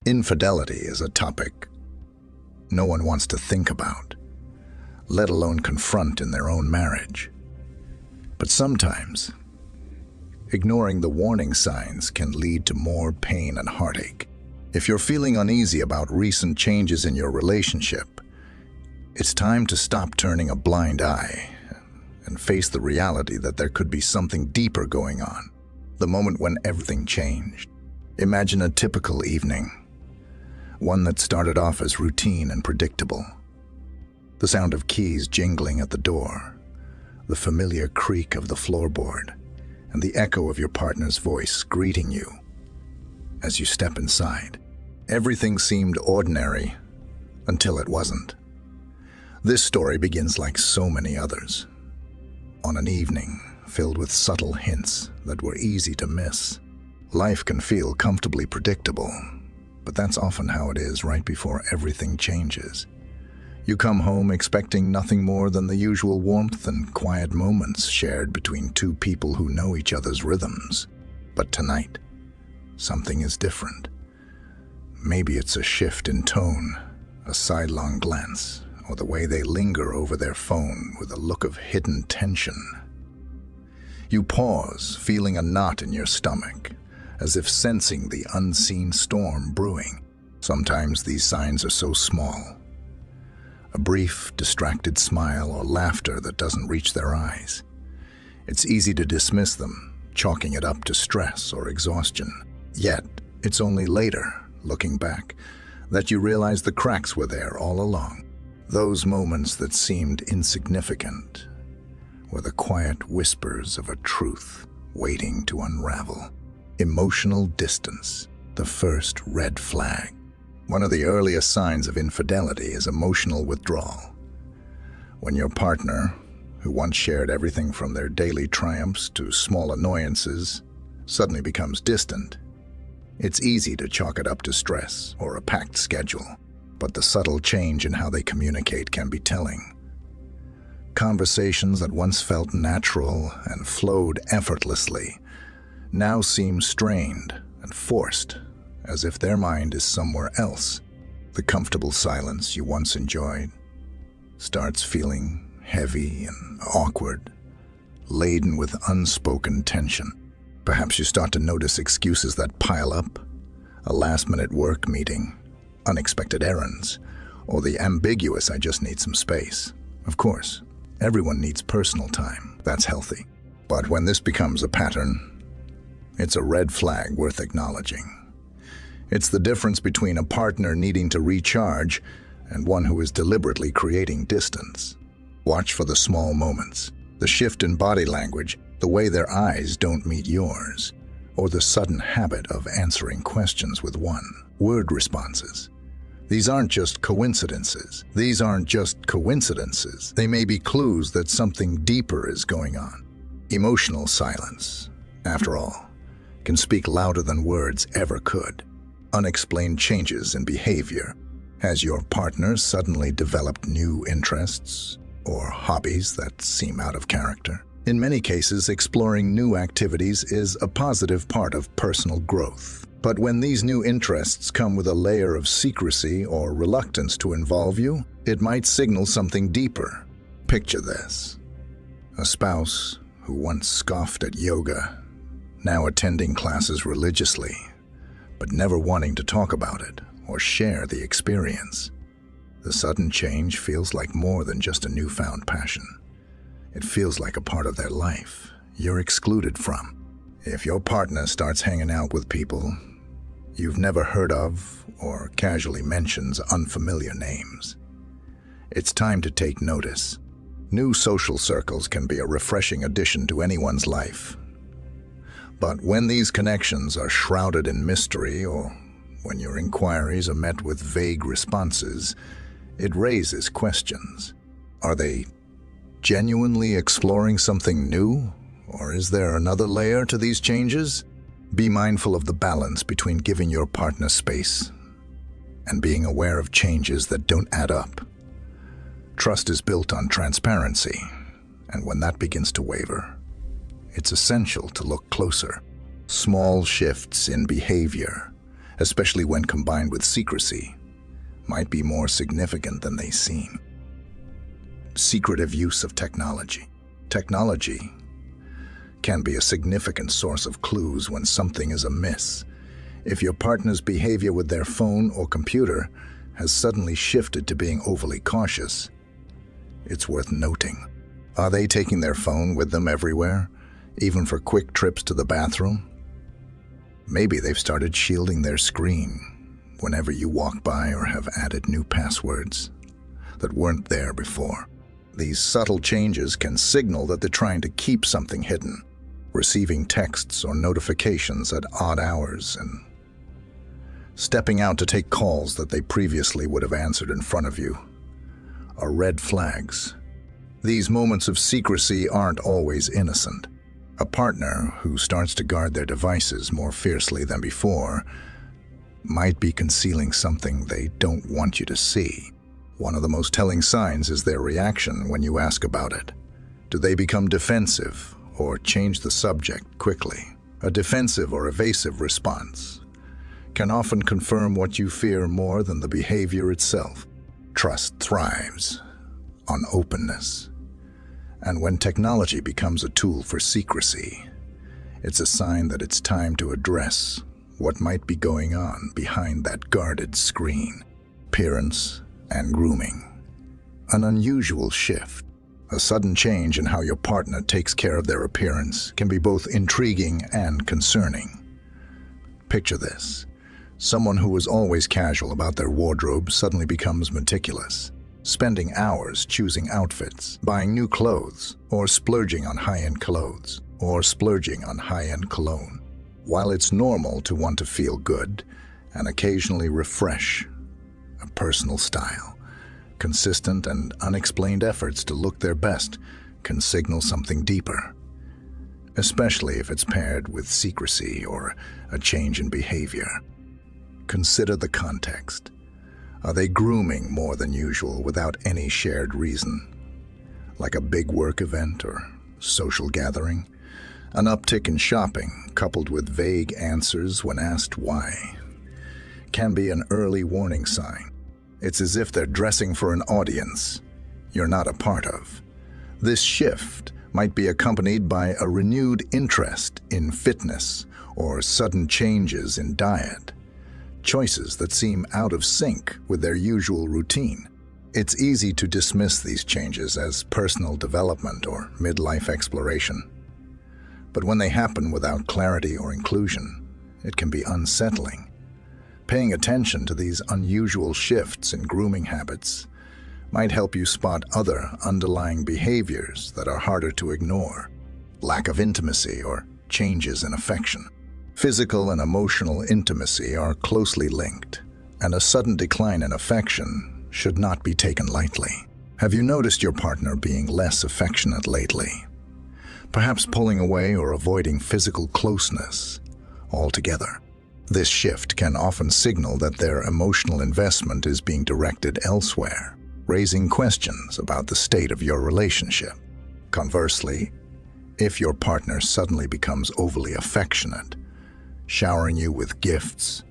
Infidelity is a topic no one wants to think about, let alone confront in their own marriage. But sometimes, ignoring the warning signs can lead to more pain and heartache. If you're feeling uneasy about recent changes in your relationship, it's time to stop turning a blind eye and face the reality that there could be something deeper going on. The moment when everything changed. Imagine a typical evening, one that started off as routine and predictable. The sound of keys jingling at the door, the familiar creak of the floorboard, and the echo of your partner's voice greeting you as you step inside. Everything seemed ordinary until it wasn't. This story begins like so many others, on an evening filled with subtle hints that were easy to miss. Life can feel comfortably predictable, but that's often how it is right before everything changes. You come home expecting nothing more than the usual warmth and quiet moments shared between two people who know each other's rhythms. But tonight, something is different. Maybe it's a shift in tone, a sidelong glance, or the way they linger over their phone with a look of hidden tension. You pause, feeling a knot in your stomach, as if sensing the unseen storm brewing. Sometimes these signs are so small. A brief, distracted smile or laughter that doesn't reach their eyes. It's easy to dismiss them, chalking it up to stress or exhaustion. Yet, it's only later, looking back, that you realize the cracks were there all along. Those moments that seemed insignificant were the quiet whispers of a truth waiting to unravel. Emotional distance, the first red flag. One of the earliest signs of infidelity is emotional withdrawal. When your partner, who once shared everything from their daily triumphs to small annoyances, suddenly becomes distant. It's easy to chalk it up to stress or a packed schedule, but the subtle change in how they communicate can be telling. Conversations that once felt natural and flowed effortlessly now seem strained and forced, as if their mind is somewhere else. The comfortable silence you once enjoyed starts feeling heavy and awkward, laden with unspoken tension. Perhaps you start to notice excuses that pile up, a last-minute work meeting, unexpected errands, or the ambiguous "I just need some space." Of course, everyone needs personal time. That's healthy. But when this becomes a pattern, it's a red flag worth acknowledging. It's the difference between a partner needing to recharge and one who is deliberately creating distance. Watch for the small moments, the shift in body language, the way their eyes don't meet yours, or the sudden habit of answering questions with one-word responses. These aren't just coincidences. They may be clues that something deeper is going on. Emotional silence, after all, can speak louder than words ever could. Unexplained changes in behavior. Has your partner suddenly developed new interests or hobbies that seem out of character? In many cases, exploring new activities is a positive part of personal growth. But when these new interests come with a layer of secrecy or reluctance to involve you, it might signal something deeper. Picture this: a spouse who once scoffed at yoga, now attending classes religiously, but never wanting to talk about it or share the experience. The sudden change feels like more than just a newfound passion. It feels like a part of their life you're excluded from. If your partner starts hanging out with people you've never heard of or casually mentions unfamiliar names, it's time to take notice. New social circles can be a refreshing addition to anyone's life. But when these connections are shrouded in mystery, or when your inquiries are met with vague responses, it raises questions. Are they genuinely exploring something new? Or is there another layer to these changes? Be mindful of the balance between giving your partner space and being aware of changes that don't add up. Trust is built on transparency, and when that begins to waver, it's essential to look closer. Small shifts in behavior especially when combined with secrecy, might be more significant than they seem. Secretive use of technology. Technology can be a significant source of clues when something is amiss. If your partner's behavior with their phone or computer has suddenly shifted to being overly cautious, it's worth noting. Are they taking their phone with them everywhere, even for quick trips to the bathroom? Maybe they've started shielding their screen whenever you walk by or have added new passwords that weren't there before. These subtle changes can signal that they're trying to keep something hidden, receiving texts or notifications at odd hours and stepping out to take calls that they previously would have answered in front of you are red flags. These moments of secrecy aren't always innocent. A partner who starts to guard their devices more fiercely than before might be concealing something they don't want you to see. One of the most telling signs is their reaction when you ask about it. Do they become defensive or change the subject quickly? A defensive or evasive response can often confirm what you fear more than the behavior itself. Trust thrives on openness. And when technology becomes a tool for secrecy, it's a sign that it's time to address what might be going on behind that guarded screen. Appearance and grooming. An unusual shift. A sudden change in how your partner takes care of their appearance can be both intriguing and concerning. Picture this. Someone who was always casual about their wardrobe suddenly becomes meticulous, spending hours choosing outfits, buying new clothes, or splurging on high-end clothes, or splurging on high-end cologne. While it's normal to want to feel good and occasionally refresh a personal style, consistent and unexplained efforts to look their best can signal something deeper, especially if it's paired with secrecy or a change in behavior. Consider the context. Are they grooming more than usual without any shared reason, like a big work event or social gathering? An uptick in shopping, coupled with vague answers when asked why, can be an early warning sign. It's as if they're dressing for an audience you're not a part of. This shift might be accompanied by a renewed interest in fitness or sudden changes in diet, choices that seem out of sync with their usual routine. It's easy to dismiss these changes as personal development or midlife exploration. But when they happen without clarity or inclusion, it can be unsettling. Paying attention to these unusual shifts in grooming habits might help you spot other underlying behaviors that are harder to ignore. Lack of intimacy or changes in affection. Physical and emotional intimacy are closely linked, and a sudden decline in affection should not be taken lightly. Have you noticed your partner being less affectionate lately? Perhaps pulling away or avoiding physical closeness altogether. This shift can often signal that their emotional investment is being directed elsewhere, raising questions about the state of your relationship. Conversely, if your partner suddenly becomes overly affectionate, showering you with gifts,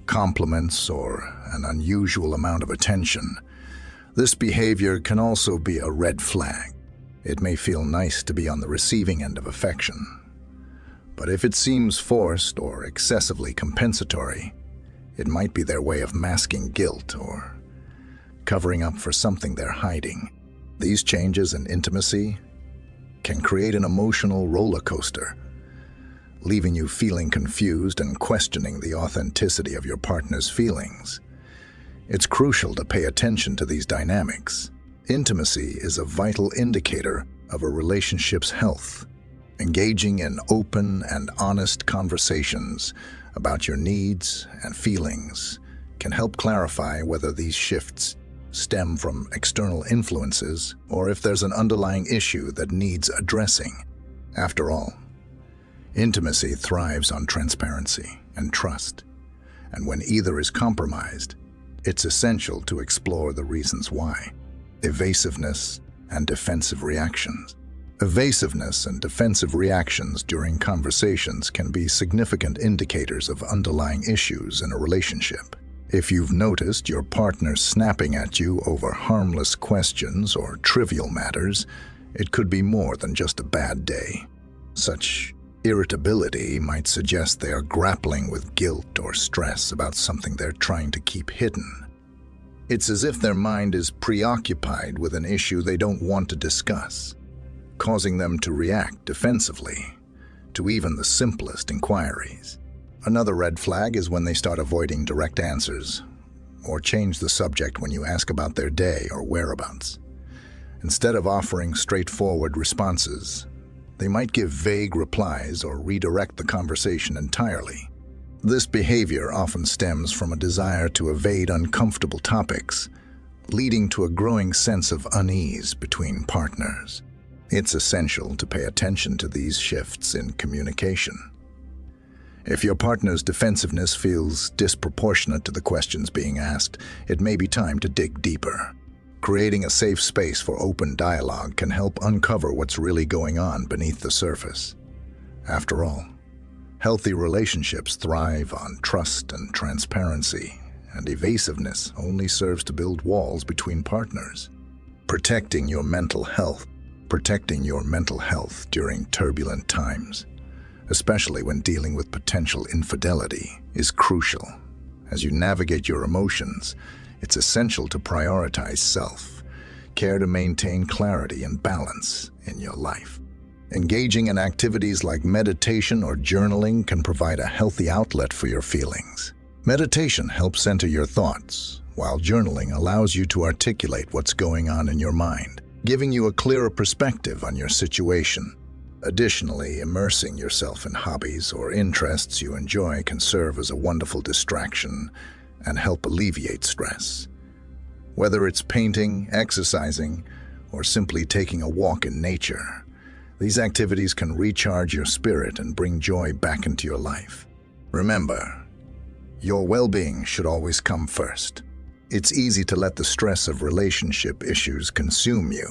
compliments, or an unusual amount of attention, this behavior can also be a red flag. It may feel nice to be on the receiving end of affection, but if it seems forced or excessively compensatory, it might be their way of masking guilt or covering up for something they're hiding. These changes in intimacy can create an emotional roller coaster, leaving you feeling confused and questioning the authenticity of your partner's feelings. It's crucial to pay attention to these dynamics. Intimacy is a vital indicator of a relationship's health. Engaging in open and honest conversations about your needs and feelings can help clarify whether these shifts stem from external influences or if there's an underlying issue that needs addressing. After all, intimacy thrives on transparency and trust, and when either is compromised, it's essential to explore the reasons why. Evasiveness and defensive reactions. Evasiveness and defensive reactions during conversations can be significant indicators of underlying issues in a relationship. If you've noticed your partner snapping at you over harmless questions or trivial matters, it could be more than just a bad day. Such irritability might suggest they are grappling with guilt or stress about something they're trying to keep hidden. It's as if their mind is preoccupied with an issue they don't want to discuss, causing them to react defensively to even the simplest inquiries. Another red flag is when they start avoiding direct answers or change the subject when you ask about their day or whereabouts. Instead of offering straightforward responses, they might give vague replies or redirect the conversation entirely. This behavior often stems from a desire to evade uncomfortable topics, leading to a growing sense of unease between partners. It's essential to pay attention to these shifts in communication. If your partner's defensiveness feels disproportionate to the questions being asked, it may be time to dig deeper. Creating a safe space for open dialogue can help uncover what's really going on beneath the surface. After all, healthy relationships thrive on trust and transparency, and evasiveness only serves to build walls between partners. Protecting your mental health during turbulent times, especially when dealing with potential infidelity, is crucial. As you navigate your emotions, it's essential to prioritize self-care to maintain clarity and balance in your life. Engaging in activities like meditation or journaling can provide a healthy outlet for your feelings. Meditation helps center your thoughts, while journaling allows you to articulate what's going on in your mind, giving you a clearer perspective on your situation. Additionally, immersing yourself in hobbies or interests you enjoy can serve as a wonderful distraction and help alleviate stress. Whether it's painting, exercising, or simply taking a walk in nature, these activities can recharge your spirit and bring joy back into your life. Remember, your well-being should always come first. It's easy to let the stress of relationship issues consume you,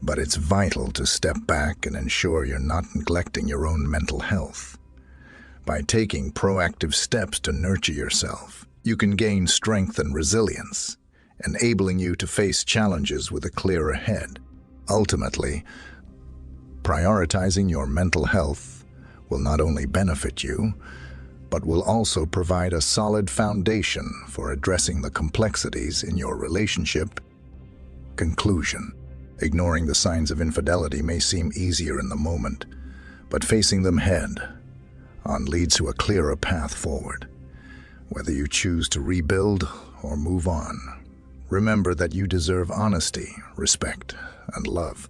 but it's vital to step back and ensure you're not neglecting your own mental health. By taking proactive steps to nurture yourself, you can gain strength and resilience, enabling you to face challenges with a clearer head. Ultimately, prioritizing your mental health will not only benefit you, but will also provide a solid foundation for addressing the complexities in your relationship. Conclusion: ignoring the signs of infidelity may seem easier in the moment, but facing them head-on leads to a clearer path forward. Whether you choose to rebuild or move on, remember that you deserve honesty, respect, and love.